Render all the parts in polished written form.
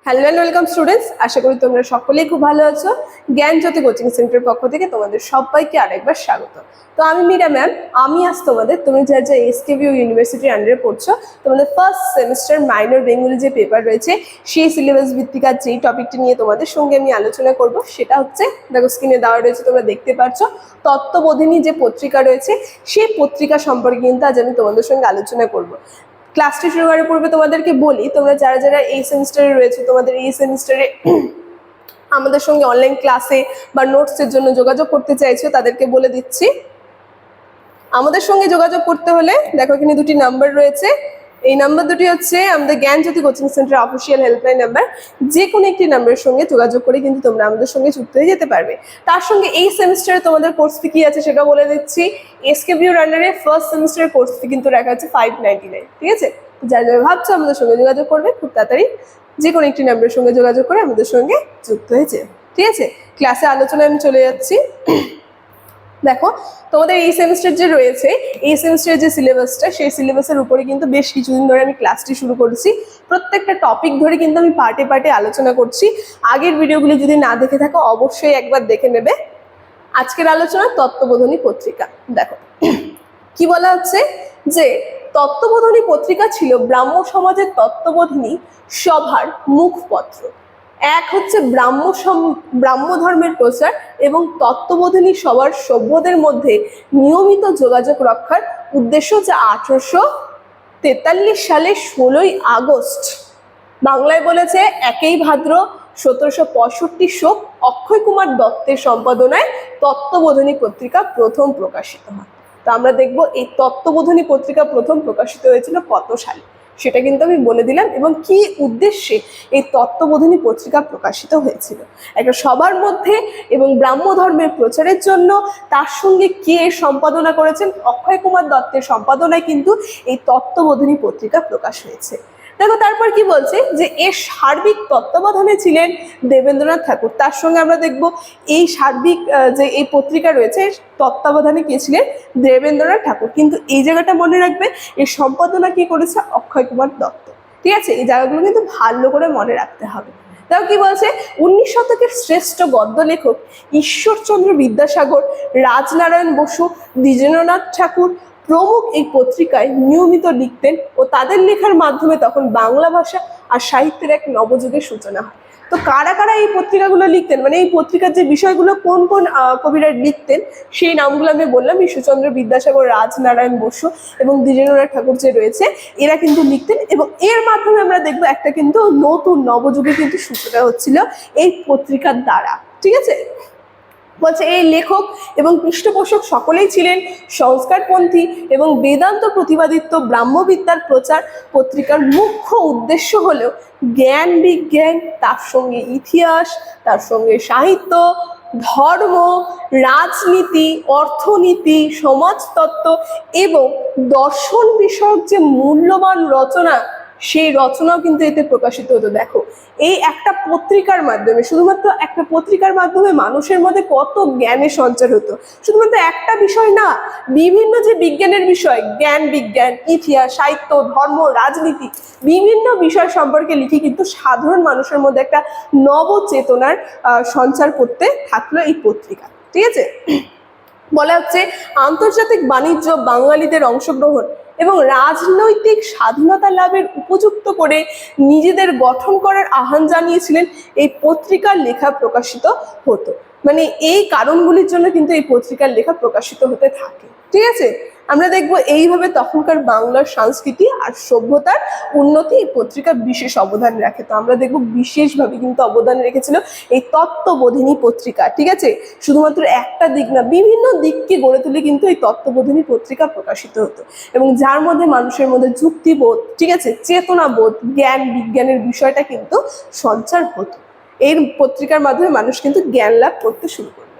Hello and welcome students, আশা করি তোমরা সকলেই খুব ভালো আছো। জ্ঞান জ্যোতি কোচিং সেন্টারের পক্ষ থেকে তোমাদের সবাইকে আরেকবার স্বাগত। তো আমি মীরা ম্যাম, আমি আজ তুমি যা এসকেবিউ ইউনিভার্সিটির আন্ডারে পড়ছো, তোমাদের ফার্স্ট সেমিস্টার মাইনর বেঙ্গলি যে পেপার রয়েছে সেই সিলেবাস ভিত্তিক আর যেই টপিকটি নিয়ে তোমাদের সঙ্গে আমি আলোচনা করব সেটা হচ্ছে, দেখো স্ক্রিনে দেওয়া রয়েছে, তোমরা দেখতে পাচ্ছ তত্ত্ববোধিনী যে পত্রিকা রয়েছে সেই পত্রিকা সম্পর্কে কিন্তু আজ আমি তোমাদের সঙ্গে আলোচনা করব। ক্লাসটি শুরু করার পূর্বে তোমাদেরকে বলি, তোমরা যারা যারা এই সেমিস্টারে রয়েছে, তোমাদের এই সেমিস্টারে আমাদের সঙ্গে অনলাইন ক্লাসে বা নোটসের জন্য যোগাযোগ করতে চাইছো, তাদেরকে বলে দিচ্ছি আমাদের সঙ্গে যোগাযোগ করতে হলে দেখো এখানে দুটি নাম্বার রয়েছে। এই নাম্বার দুটি হচ্ছে আমাদের Gyan Jyoti coaching centre official helpline number. যে কোনো একটি নাম্বারের সঙ্গে যোগাযোগ করে কিন্তু তোমরা আমাদের সঙ্গে যুক্ত হয়ে যেতে পারবে। তার সঙ্গে এই সেমিস্টারে তোমাদের কোর্স ফি কি আছে সেটা বলে দিচ্ছি। এসকেবিউর আন্ডারে ফার্স্ট সেমিস্টারের কোর্স ফি কিন্তু রাখা আছে 599, ঠিক আছে? যারা যারা ভাবছো আমাদের সঙ্গে যোগাযোগ করবে, খুব তাড়াতাড়ি যে কোনো একটি নাম্বারের সঙ্গে যোগাযোগ করে আমাদের সঙ্গে যুক্ত হয়েছে, ঠিক আছে? ক্লাসে আলোচনায় আমি চলে যাচ্ছি। দেখো তোমাদের এই সেমিস্টার যে রয়েছে, এই সেমিস্টারের যে সিলেবাসটা, সেই সিলেবাসের উপরে কিন্তু বেশ কিছুদিন ধরে আমি ক্লাসটি শুরু করেছি। প্রত্যেকটা টপিক ধরে কিন্তু আমি পার্টে পার্টে আলোচনা করছি। আগের ভিডিওগুলি যদি না দেখে থাকো অবশ্যই একবার দেখে নেবে। আজকের আলোচনা তত্ত্ববোধিনী পত্রিকা। দেখো কি বলা হচ্ছে যে তত্ত্ববোধিনী পত্রিকা ছিল ব্রাহ্ম সমাজের তত্ত্ববোধিনী সভার মুখপত্র। এক হচ্ছে ব্রাহ্ম ধর্মের প্রচার এবং তত্ত্ববোধিনী সবার সভ্যদের মধ্যে নিয়মিত যোগাযোগ রক্ষার উদ্দেশ্য, যা 1843 সালে 16ই আগস্ট, বাংলায় বলেছে 1 ভাদ্র 1765 শোক অক্ষয় কুমার দত্তের সম্পাদনায় তত্ত্ববোধিনী পত্রিকা প্রথম প্রকাশিত হয়। তো আমরা দেখব এই তত্ত্ববোধিনী পত্রিকা প্রথম প্রকাশিত হয়েছিল কত সালে, সেটা কিন্তু আমি বলে দিলাম, এবং কি উদ্দেশ্যে এই তত্ত্ববোধিনী পত্রিকা প্রকাশিত হয়েছিল। একটা সবার মধ্যে এবং ব্রাহ্ম ধর্মের প্রচারের জন্য। তার সঙ্গে কে সম্পাদনা করেছেন? অক্ষয় কুমার দত্তের সম্পাদনায় কিন্তু এই তত্ত্ববোধিনী পত্রিকা প্রকাশ হয়েছে। দেখো তারপর কি বলছে যে এর সার্বিক তত্ত্বাবধানে ছিলেন দেবেন্দ্রনাথ ঠাকুর। তার সঙ্গে আমরা দেখব এই সার্বিক যে এই পত্রিকা রয়েছে তত্ত্বাবধানে কে ছিলেন? দেবেন্দ্রনাথ ঠাকুর। কিন্তু এই জায়গাটা মনে রাখবে, এই সম্পাদনা কি করেছে? অক্ষয় কুমার দত্ত, ঠিক আছে? এই জায়গাগুলো কিন্তু ভালো করে মনে রাখতে হবে। তাও কি বলছে, 19 শতকের শ্রেষ্ঠ গদ্য লেখক ঈশ্বরচন্দ্র বিদ্যাসাগর, রাজনারায়ণ বসু, দ্বিজেন্দ্রনাথ ঠাকুর প্রমুখ এই পত্রিকায় নিয়মিত লিখতেন ও তাদের লেখার মাধ্যমে তখন বাংলা ভাষা আর সাহিত্যের এক নবযুগের সূচনা হয়। তো কারা কারা এই পত্রিকাগুলো লিখতেন, মানে এই পত্রিকার যে বিষয়গুলো কোন কোন কবিরা লিখতেন সেই নামগুলো আমি বললাম। ঈশ্বরচন্দ্র বিদ্যাসাগর, রাজনারায়ণ বসু এবং দ্বিজেন্দ্রনাথ ঠাকুর যে রয়েছে, এরা কিন্তু লিখতেন, এবং এর মাধ্যমে আমরা দেখবো একটা কিন্তু নতুন নবযুগে কিন্তু সূচনা হচ্ছিল এই পত্রিকার দ্বারা, ঠিক আছে? বলছে এই লেখক এবং পৃষ্ঠপোষক সকলেই ছিলেন সংস্কারপন্থী এবং বেদান্ত প্রতিপাদিত ব্রাহ্মবিদ্যার প্রচার। পত্রিকার মুখ্য উদ্দেশ্য হলো জ্ঞান বিজ্ঞান, তার সঙ্গে ইতিহাস, তার সঙ্গে সাহিত্য, ধর্ম, রাজনীতি, অর্থনীতি, সমাজতত্ত্ব এবং দর্শন বিষয়ক যে মূল্যবান রচনা, সেই রচনাও কিন্তু এতে প্রকাশিত হতো। দেখো এই একটা পত্রিকার মাধ্যমে, শুধুমাত্র একটা পত্রিকার মাধ্যমে মানুষের মধ্যে কত জ্ঞানের সঞ্চার হতো। শুধুমাত্র একটা বিষয় না, বিভিন্ন যে বিজ্ঞানের বিষয়, জ্ঞান বিজ্ঞান, ইতিহাস, সাহিত্য, ধর্ম, রাজনীতি, বিভিন্ন বিষয় সম্পর্কে লিখে কিন্তু সাধারণ মানুষের মধ্যে একটা নবচেতনার সঞ্চার করতে থাকলো এই পত্রিকা, ঠিক আছে? বলা হচ্ছে আন্তর্জাতিক বাণিজ্য, বাঙালিদের অংশগ্রহণ এবং রাজনৈতিক স্বাধীনতা লাভের উপযুক্ত করে নিজেদের গঠন করার আহ্বান জানিয়েছিলেন এই পত্রিকার লেখা প্রকাশিত হতো। মানে এই কারণগুলির জন্য কিন্তু এই পত্রিকার লেখা প্রকাশিত হতে থাকে, ঠিক আছে? আমরা দেখবো এইভাবে তখনকার বাংলার সংস্কৃতি আর সভ্যতার উন্নতি এই পত্রিকা বিশেষ অবদান রাখে। তো আমরা দেখবো বিশেষভাবে কিন্তু অবদান রেখেছিল এই তত্ত্ববোধিনী পত্রিকা, ঠিক আছে? শুধুমাত্র একটা দিক না, বিভিন্ন দিককে গড়ে তুলে কিন্তু এই তত্ত্ববোধিনী পত্রিকা প্রকাশিত হতো, এবং যার মধ্যে মানুষের মধ্যে যুক্তিবোধ, ঠিক আছে, চেতনাবোধ, জ্ঞান বিজ্ঞানের বিষয়টা কিন্তু সঞ্চার হতো। এই পত্রিকার মাধ্যমে মানুষ কিন্তু জ্ঞান লাভ করতে শুরু করলো।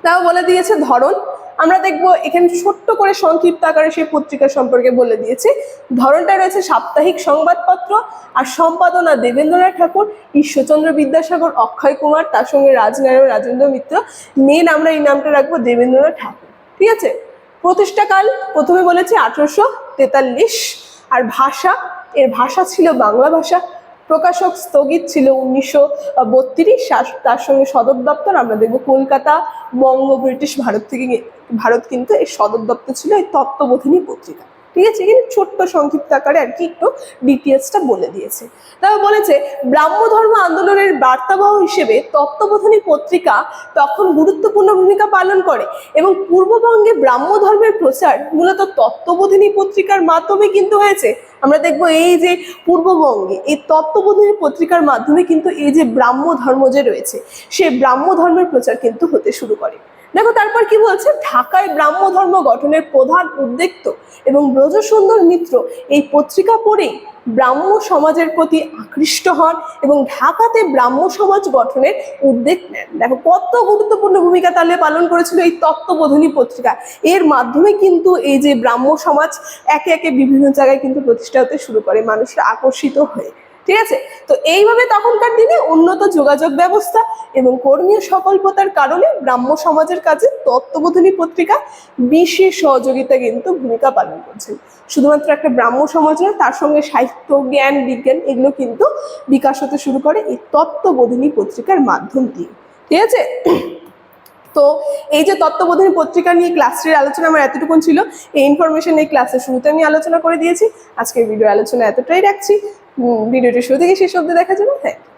তাও বলে দিয়েছে ধরন। আমরা দেখবো এখানে ছোট্ট করে সংক্ষিপ্ত আকারে সেই পত্রিকা সম্পর্কে বলে দিয়েছে। ধরনটা রয়েছে সাপ্তাহিক সংবাদপত্র, আর সম্পাদনা দেবেন্দ্রনাথ ঠাকুর, ঈশ্বরচন্দ্র বিদ্যাসাগর, অক্ষয় কুমার, তার সঙ্গে রাজনারায়ণ, রাজেন্দ্র মিত্র। মেন আমরা এই নামটা রাখবো দেবেন্দ্রনাথ ঠাকুর, ঠিক আছে? প্রতিষ্ঠাকাল প্রথমে বলেছে 1843, আর ভাষা, এর ভাষা ছিল বাংলা ভাষা। প্রকাশক স্থগিত ছিল 1932, তার সঙ্গে সদর দপ্তর আমরা দেখবো কলকাতা, বঙ্গ ব্রিটিশ ভারত কিন্তু এর সদর দপ্তর ছিল এই তত্ত্ববোধিনী পত্রিকা। ঠিক আছে, এখানে ছোট্ট সংক্ষিপ্ত আকারে আর কি একটু ডিটেলসটা বলে দিয়েছে। তারপর বলেছে ব্রাহ্ম ধর্ম আন্দোলনের বার্তাবাহ হিসেবে তত্ত্ববোধিনী পত্রিকা তখন গুরুত্বপূর্ণ ভূমিকা পালন করে এবং পূর্ববঙ্গে ব্রাহ্ম ধর্মের প্রচার মূলত তত্ত্ববোধিনী পত্রিকার মাধ্যমে কিন্তু হয়েছে। আমরা দেখবো এই যে পূর্ববঙ্গে এই তত্ত্ববোধিনী পত্রিকার মাধ্যমে কিন্তু এই যে ব্রাহ্ম ধর্ম যে রয়েছে সেই ব্রাহ্ম ধর্মের প্রচার কিন্তু হতে শুরু করে। দেখো তারপর কি বলছে, ঢাকায় ব্রাহ্ম ধর্ম গঠনের প্রধান উদ্যোক্ত এবং ব্রজসুন্দর মিত্র এই পত্রিকা পড়েই ব্রাহ্ম সমাজের প্রতি আকৃষ্ট হন এবং ঢাকাতে ব্রাহ্ম সমাজ গঠনের উদ্যোগ নেন। দেখো কত গুরুত্বপূর্ণ ভূমিকা তাহলে পালন করেছিল এই তত্ত্ববোধিনী পত্রিকা। এর মাধ্যমে কিন্তু এই যে ব্রাহ্ম সমাজ একে একে বিভিন্ন জায়গায় কিন্তু প্রতিষ্ঠা হতে শুরু করে, মানুষরা আকর্ষিত হয়ে। ঠিক আছে, তো এইভাবে তখনকার দিনে উন্নত যোগাযোগ ব্যবস্থা এবং কর্মীয় স্বল্পতার কারণে ব্রাহ্ম সমাজের কাছে তত্ত্ববোধিনী পত্রিকা বিশেষ সহযোগিতা কিন্তু ভূমিকা পালন করছে। শুধুমাত্র একটা ব্রাহ্ম সমাজ নয়, তার সঙ্গে সাহিত্য, জ্ঞান, বিজ্ঞান এগুলো কিন্তু বিকাশ হতে শুরু করে এই তত্ত্ববোধিনী পত্রিকার মাধ্যম দিয়ে। ঠিক আছে, তো এই যে তত্ত্ববোধিনী পত্রিকা নিয়ে ক্লাসটির আলোচনা আমার এতটুকুন ছিল। এই ইনফরমেশন এই ক্লাসের শুরুতে আমি আলোচনা করে দিয়েছি। আজকের ভিডিও আলোচনা এতটাই রাখছি। ভিডিওটি শুরু থেকে শেষ অবধি দেখার জন্য থ্যাংক ইউ।